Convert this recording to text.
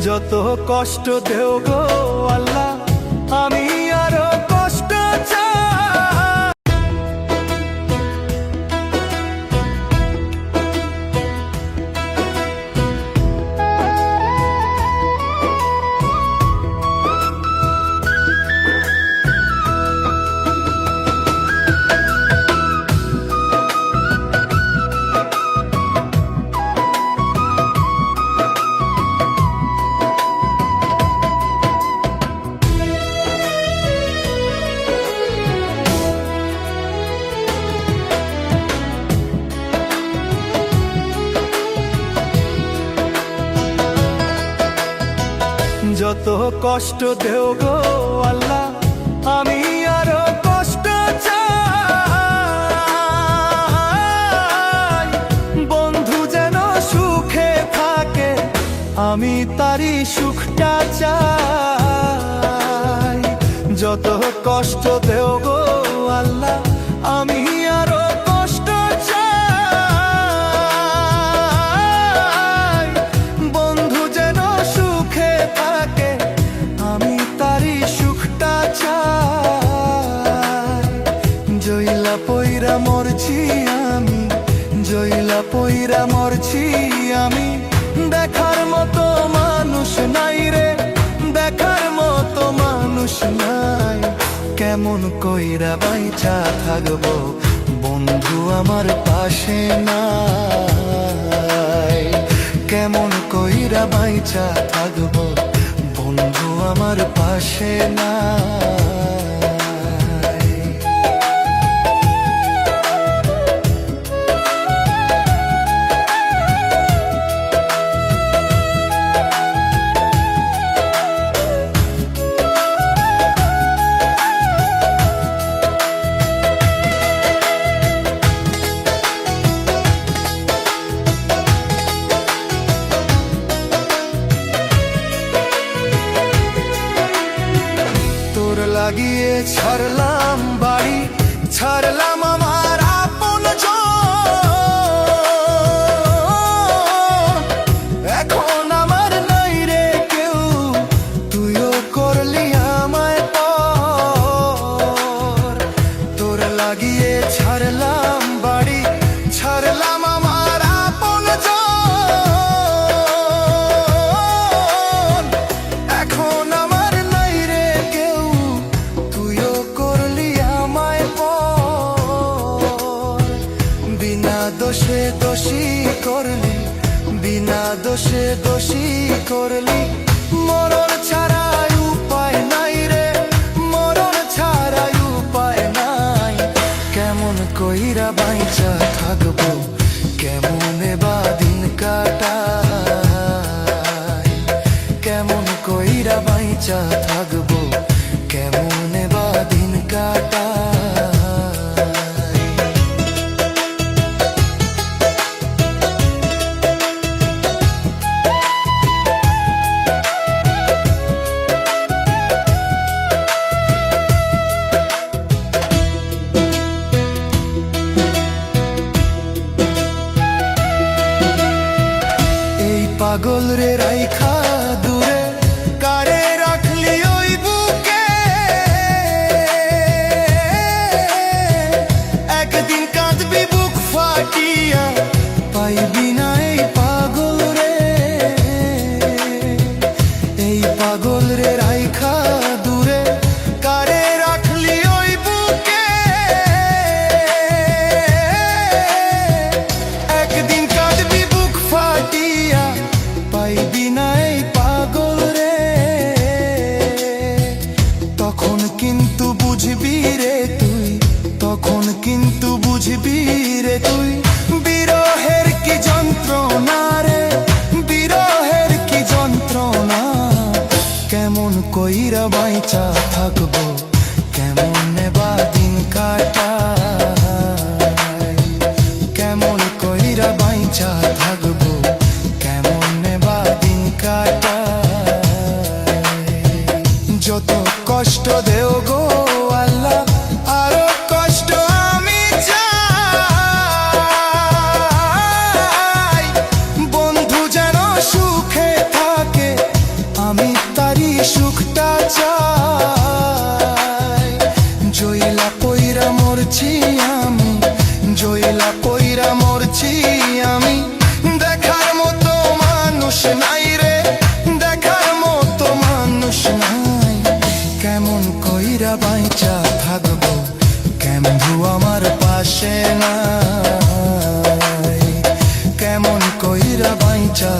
যত কষ্ট দেও গো আল্লাহ, আমি আরো কষ্ট চাই। যত কষ্ট দেও গো আল্লাহ, আমি আরো কষ্ট চাই। বন্ধু যেন সুখে থাকে, আমি তারই সুখটা চাই। যত কষ্ট দেও গো আল্লাহ, আমি আরো কষ্ট চাই। বন্ধু যেন সুখে থাকে, আমি তারই সুখটা চাই। জইলা পইরা মরছি আমি, জইলা পইরা মরছি আমি, দেখার মতো মানুষ নাই রে, দেখার মতো মানুষ নাই। কেমন কইরা বাইচা থাকবো, বন্ধু আমার পাশে নাই। কেমন কইরা বাইচা থাকবো, বন্ধু আমার পাশে নাই। লাগিয়ে ছাড়লাম বাড়ি, ছাড়লাম আমার আপনজন। এখন আমার নাই রে কেউ, তুইও করলি আমায় পর। তোর লাগিয়ে ছাড়লাম বাড়ি, ছাড়লাম আমার আপনজন। এখন আমার নাই রে কেউ, তুইও করলি আমায় পর। বিনা দোষে দোষী করলি, বিনা দোষে দোষী করলি। মরণ ছাড়াই উপায় নাই রে, মরণ ছাড়াই উপায় নাই। কেমন কইরা বাইচা থাকবো, কেমনে বা দিন কাটাই। কেমন কইরা বাইচা থাকবো, কেমনে বা দিন কাটাই। এই পাগল রে রাইখা দূরে, কারে রাখলি ওই বুকে। একদিন কাঁদবি বুক ফাটিয়া, পাইবি না এই পাগল রে। এই পাগল রে রাইখা দূরে, কারে রাখলি ওই বুকে। একদিন কাঁদবি বুক ফাটিয়া, পাইবি না এই পাগল রে। তখন কিন্তু বুঝবি রে তুই, তখন কিন্তু বুঝবি রে তুই। বিরহের কি যন্ত্রণা রে, বিরহের কি যন্ত্রণা। কেমন কইরা বাইচা থাকবো, কেমনে বা দিন কাটাই। কেমন কইরা বাইচা থাকবো, কেমনে বা দিন কাটাই। যত কষ্ট দেও গো আল্লাহ, আরো কষ্ট আমি চাই। বন্ধু যেন সুখে থাকে, আমি তারি সুখটা চাই। জইলা পইরা মরছি আমি, জইলা পইরা মরছি আমি, দেখার মতো মানুষ নাই রে, দেখার মতো মানুষ নাই। কেমন কইরা বাইচা থাকবো, কেমন আমার পাশে নাই, কেমন কইরা বাইচা